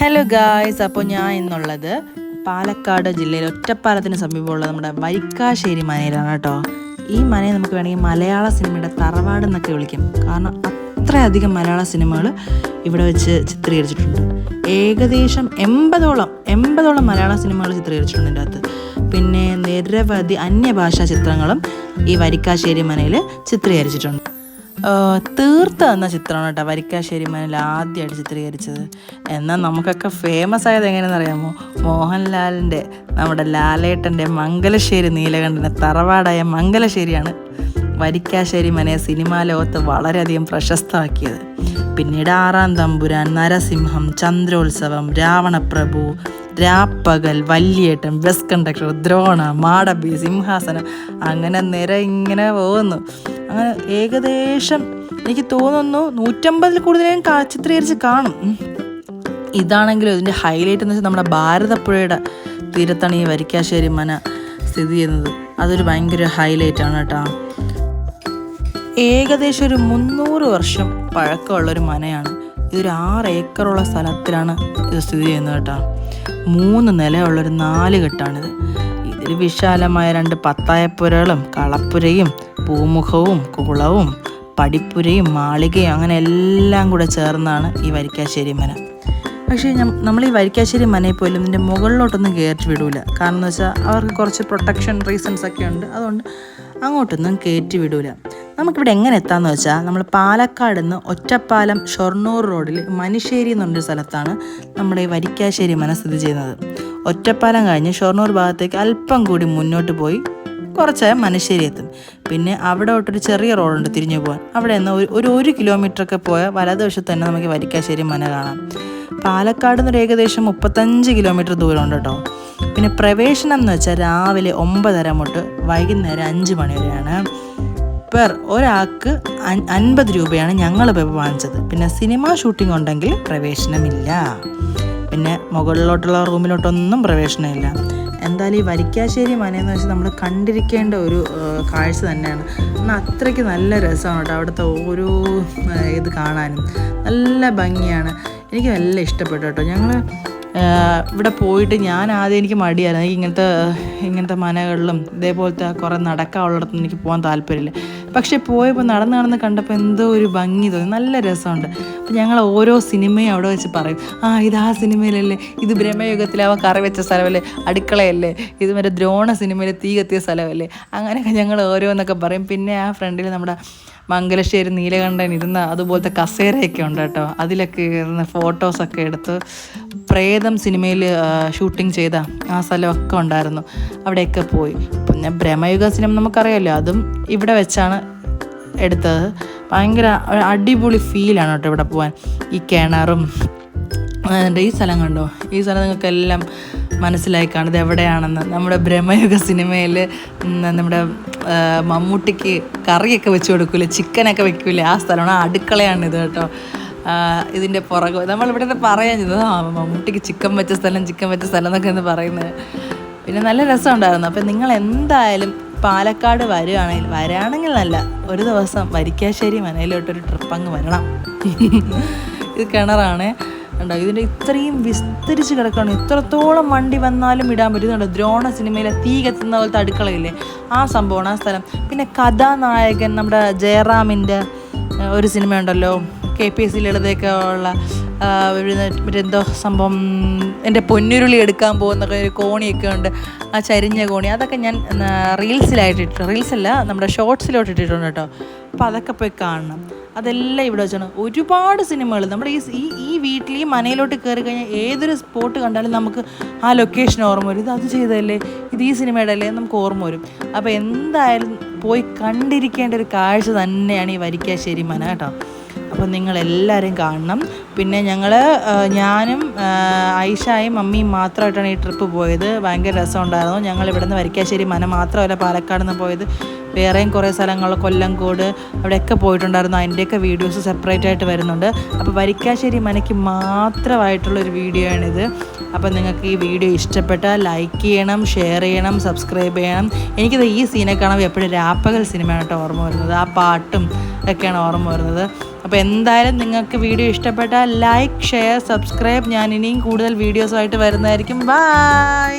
Hello guys, അപ്പോൾ ഞാൻ ഇന്നുള്ളത് പാലക്കാട് ജില്ലയിൽ ഒറ്റപ്പാലത്തിന് സമീപമുള്ള നമ്മുടെ വരിക്കാശ്ശേരി മനയിലാണ് കേട്ടോ. ഈ മനയെ നമുക്ക് വേണമെങ്കിൽ മലയാള സിനിമയുടെ തറവാട് എന്നൊക്കെ വിളിക്കും. കാരണം അത്രയധികം മലയാള സിനിമകൾ ഇവിടെ വെച്ച് ചിത്രീകരിച്ചിട്ടുണ്ട്. ഏകദേശം 80ഓളം മലയാള സിനിമകൾ ചിത്രീകരിച്ചിട്ടുണ്ട് ഇതിൻ്റെ അകത്ത്. പിന്നെ നിരവധി അന്യഭാഷാ ചിത്രങ്ങളും ഈ വരിക്കാശ്ശേരി മനയിൽ ചിത്രീകരിച്ചിട്ടുണ്ട്. തീർത്ത എന്ന ചിത്രമാണ് കേട്ടോ വരിക്കാശ്ശേരി മനയിൽ ആദ്യമായിട്ട് ചിത്രീകരിച്ചത്. എന്നാൽ നമുക്കൊക്കെ ഫേമസ് ആയത് എങ്ങനെയെന്ന് അറിയാമോ? മോഹൻലാലിൻ്റെ, നമ്മുടെ ലാലേട്ടൻ്റെ മംഗലശ്ശേരി നീലകണ്ഠൻ്റെ തറവാടായ മംഗലശ്ശേരിയാണ് വരിക്കാശ്ശേരി മനയെ സിനിമാ ലോകത്ത് വളരെയധികം പ്രശസ്തമാക്കിയത്. പിന്നീട് ആറാം തമ്പുരാൻ, നരസിംഹം, ചന്ദ്രോത്സവം, രാവണപ്രഭു, രാപ്പകൽ, വല്യേട്ടൻ, ബസ് കണ്ടക്ടർ, ദ്രോണ, മാടമ്പി, സിംഹാസനം, അങ്ങനെ നിര ഇങ്ങനെ പോകുന്നു. അങ്ങനെ ഏകദേശം എനിക്ക് തോന്നുന്നു 150 കൂടുതലും ചിത്രീകരിച്ച് കാണും. ഇതാണെങ്കിലും ഇതിൻ്റെ ഹൈലൈറ്റ് എന്ന് വെച്ചാൽ നമ്മുടെ ഭാരതപ്പുഴയുടെ തീരത്താണ് ഈ വരിക്കാശ്ശേരി മന സ്ഥിതി ചെയ്യുന്നത്. അതൊരു ഭയങ്കര ഹൈലൈറ്റാണ് കേട്ടോ. ഏകദേശം ഒരു 300 വർഷം പഴക്കമുള്ളൊരു മനയാണ്. ഇതൊരു 6 ഏക്കറുള്ള സ്ഥലത്തിലാണ് ഇത് സ്ഥിതി ചെയ്യുന്നത് കേട്ടോ. 3 നിലയുള്ളൊരു 4 കെട്ടാണിത്. ഇതിൽ വിശാലമായ 2 പത്തായപ്പുരകളും കളപ്പുരയും പൂമുഖവും കുളവും പടിപ്പുരയും മാളികയും അങ്ങനെ എല്ലാം കൂടെ ചേർന്നാണ് ഈ വരിക്കാശ്ശേരി മന. പക്ഷേ നമ്മൾ ഈ വരിക്കാശ്ശേരി മനയിൽ പോലും ഇതിൻ്റെ മുകളിലോട്ടൊന്നും കയറ്റി വിടൂല. കാരണം എന്ന് വെച്ചാൽ അവർക്ക് കുറച്ച് പ്രൊട്ടക്ഷൻ റീസൺസ് ഒക്കെ ഉണ്ട്. അതുകൊണ്ട് അങ്ങോട്ടൊന്നും കയറ്റി വിടൂല. നമുക്കിവിടെ എങ്ങനെ എത്താമെന്ന് വെച്ചാൽ നമ്മൾ പാലക്കാട് നിന്ന് ഒറ്റപ്പാലം ഷൊർണൂർ റോഡിൽ മനുശ്ശേരി എന്നൊരു സ്ഥലത്താണ് നമ്മുടെ ഈ വരിക്കാശ്ശേരി മന സ്ഥിതി ചെയ്യുന്നത്. ഒറ്റപ്പാലം കഴിഞ്ഞ് ഷൊർണൂർ ഭാഗത്തേക്ക് അല്പം കൂടി മുന്നോട്ട് പോയി കുറച്ച് മനുശ്ശേരി എത്തും. പിന്നെ അവിടെ തൊട്ടൊരു ചെറിയ റോഡുണ്ട് തിരിഞ്ഞു പോകാൻ. അവിടെ നിന്ന് ഒരു കിലോമീറ്ററൊക്കെ പോയാൽ വലതുവശത്ത് തന്നെ നമുക്ക് വരിക്കാശ്ശേരി മന കാണാം. പാലക്കാട് നിന്നൊരു ഏകദേശം 35 കിലോമീറ്റർ ദൂരമുണ്ട് കേട്ടോ. പിന്നെ പ്രവേശനം എന്ന് വെച്ചാൽ രാവിലെ 9:30 തൊട്ട് വൈകുന്നേരം 5 മണി വരെയാണ്. ഒരാൾക്ക് 50 രൂപയാണ് ഞങ്ങൾ ഇപ്പോൾ വാങ്ങിച്ചത്. പിന്നെ സിനിമ ഷൂട്ടിംഗ് ഉണ്ടെങ്കിൽ പ്രവേശനമില്ല. പിന്നെ മുകളിലോട്ടുള്ള റൂമിലോട്ടൊന്നും പ്രവേശനമില്ല. എന്തായാലും ഈ വരിക്കാശ്ശേരി മനയെന്ന് വെച്ചാൽ നമ്മൾ കണ്ടിരിക്കേണ്ട ഒരു കാഴ്ച തന്നെയാണ്. എന്നാൽ അത്രയ്ക്ക് നല്ല രസമാണ് കേട്ടോ. അവിടുത്തെ ഓരോ ഇത് കാണാനും നല്ല ഭംഗിയാണ്. എനിക്ക് നല്ല ഇഷ്ടപ്പെട്ടു കേട്ടോ. ഞങ്ങൾ ഇവിടെ പോയിട്ട് ഞാൻ ആദ്യം എനിക്ക് മടിയായിരുന്നു. ഇങ്ങനത്തെ മനകളിലും ഇതേപോലത്തെ കുറേ നടക്കാനുള്ളിടത്തൊന്നും എനിക്ക് പോകാൻ താല്പര്യമില്ല. പക്ഷേ പോയപ്പോൾ നടന്ന് കണ്ടപ്പോൾ എന്തോ ഒരു ഭംഗി തോന്നി, നല്ല രസമുണ്ട്. അപ്പം ഞങ്ങൾ ഓരോ സിനിമയും അവിടെ വെച്ച് പറയും, ഇത് ആ സിനിമയിലല്ലേ, ഇത് ബ്രഹ്മയുഗത്തിൽ അവ കറി വെച്ച സ്ഥലമല്ലേ, അടുക്കളയല്ലേ, ഇത് മറ്റേ ദ്രോണ സിനിമയിൽ തീ കത്തിയ സ്ഥലമല്ലേ, അങ്ങനെയൊക്കെ ഞങ്ങൾ ഓരോന്നൊക്കെ പറയും. പിന്നെ ആ ഫ്രണ്ടിൽ നമ്മുടെ മംഗലശ്ശേരി നീലകണ്ഠൻ ഇരുന്ന അതുപോലത്തെ കസേരയൊക്കെ ഉണ്ട് കേട്ടോ. അതിലൊക്കെ ഇരുന്ന് ഫോട്ടോസൊക്കെ എടുത്ത് പ്രേതം സിനിമയിൽ ഷൂട്ടിംഗ് ചെയ്ത ആ സ്ഥലമൊക്കെ ഉണ്ടായിരുന്നു. അവിടെയൊക്കെ പോയി. പിന്നെ ബ്രഹ്മയുഗ സിനിമ നമുക്കറിയാമല്ലോ, അതും ഇവിടെ വെച്ചാണ് എടുത്തത്. ഭയങ്കര അടിപൊളി ഫീലാണ് കേട്ടോ ഇവിടെ പോകാൻ. ഈ കിണറും ഈ സ്ഥലം കണ്ടോ, ഈ സ്ഥലം നിങ്ങൾക്കെല്ലാം മനസ്സിലായി കാണുന്നത് എവിടെയാണെന്ന്. നമ്മുടെ ബ്രഹ്മയുഗ സിനിമയിൽ നമ്മുടെ മമ്മൂട്ടിക്ക് കറിയൊക്കെ വെച്ച് കൊടുക്കൂലേ, ചിക്കനൊക്കെ വെക്കൂലേ, ആ സ്ഥലമാണ്. അടുക്കളയാണിത് കേട്ടോ. ഇതിൻ്റെ പുറകെ നമ്മളിവിടെ പറയാൻ ചെയ്തത് മമ്മൂട്ടിക്ക് ചിക്കൻ വെച്ച സ്ഥലം എന്നൊക്കെ എന്ന് പറയുന്നത്. പിന്നെ നല്ല രസമുണ്ടായിരുന്നു. അപ്പം നിങ്ങൾ എന്തായാലും പാലക്കാട് വരാണെങ്കിൽ നല്ല ഒരു ദിവസം വരിക്കാശ്ശേരി മനയിലോട്ടൊരു ട്രിപ്പ് അങ്ങ് വരണം. ഇത് കിണറാണ് ഉണ്ടോ, ഇതിൻ്റെ ഇത്രയും വിസ്തരിച്ച് കിടക്കുകയാണ്. ഇത്രത്തോളം വണ്ടി വന്നാലും ഇടാൻ പറ്റുന്നുണ്ട്. ദ്രോണ സിനിമയിലെ തീ കത്തുന്ന പോലത്തെ അടുക്കളയില്ലേ, ആ സംഭവമാണ് ആ സ്ഥലം. പിന്നെ കഥാനായകൻ നമ്മുടെ ജയറാമിൻ്റെ ഒരു സിനിമയുണ്ടല്ലോ, KPSC ലളിതയൊക്കെ ഉള്ള മറ്റെന്തോ സംഭവം, എൻ്റെ പൊന്നുരുളി എടുക്കാൻ പോകുന്നൊക്കെ ഒരു കോണിയൊക്കെ ഉണ്ട്, ആ ചരിഞ്ഞ കോണി. അതൊക്കെ ഞാൻ റീൽസല്ല നമ്മുടെ ഷോർട്സിലോട്ട് ഇട്ടിട്ടുണ്ട് കേട്ടോ. അപ്പോൾ അതൊക്കെ പോയി കാണണം. അതെല്ലാം ഇവിടെ വെച്ചാണ്. ഒരുപാട് സിനിമകൾ നമ്മുടെ ഈ വീട്ടിൽ ഈ മനയിലോട്ട് കയറി കഴിഞ്ഞാൽ ഏതൊരു സ്പോട്ട് കണ്ടാലും നമുക്ക് ആ ലൊക്കേഷൻ ഓർമ്മ വരും. അത് ചെയ്തതല്ലേ, ഇത് ഈ സിനിമയുടെ അല്ലേ നമുക്ക് ഓർമ്മ വരും. അപ്പോൾ എന്തായാലും പോയി കണ്ടിരിക്കേണ്ട ഒരു കാഴ്ച തന്നെയാണ് ഈ വരിക്കാശ്ശേരി മന കേട്ടോ. അപ്പോൾ നിങ്ങളെല്ലാവരും കാണണം. പിന്നെ ഞാനും ഐഷയും മമ്മിയും മാത്രമായിട്ടാണ് ഈ ട്രിപ്പ് പോയത്. ഭയങ്കര രസമുണ്ടായിരുന്നു. ഞങ്ങൾ ഇവിടെ നിന്ന് വരിക്കാശ്ശേരി മന മാത്രമല്ല പാലക്കാട് നിന്ന് പോയത്, വേറെയും കുറേ സ്ഥലങ്ങൾ, കൊല്ലങ്കോട്, അവിടെയൊക്കെ പോയിട്ടുണ്ടായിരുന്നു. അതിൻ്റെയൊക്കെ വീഡിയോസ് സെപ്പറേറ്റ് ആയിട്ട് വരുന്നുണ്ട്. അപ്പോൾ വരിക്കാശ്ശേരി മനയ്ക്ക് മാത്രമായിട്ടുള്ളൊരു വീഡിയോ ആണിത്. അപ്പോൾ നിങ്ങൾക്ക് ഈ വീഡിയോ ഇഷ്ടപ്പെട്ടാൽ ലൈക്ക് ചെയ്യണം, ഷെയർ ചെയ്യണം, സബ്സ്ക്രൈബ് ചെയ്യണം. എനിക്കിത് ഈ സീനെ കാണുമ്പോൾ എപ്പോഴും രാപ്പകൽ സിനിമയാണ് കേട്ടോ ഓർമ്മ വരുന്നത്. ആ പാട്ടും ഒക്കെയാണ് ഓർമ്മ വരുന്നത്. അപ്പോൾ എന്തായാലും നിങ്ങൾക്ക് വീഡിയോ ഇഷ്ടപ്പെട്ടാൽ ലൈക്ക്, ഷെയർ, സബ്സ്ക്രൈബ്. ഞാൻ ഇനിയും കൂടുതൽ വീഡിയോസുമായിട്ട് വരുന്നതായിരിക്കും. ബൈ.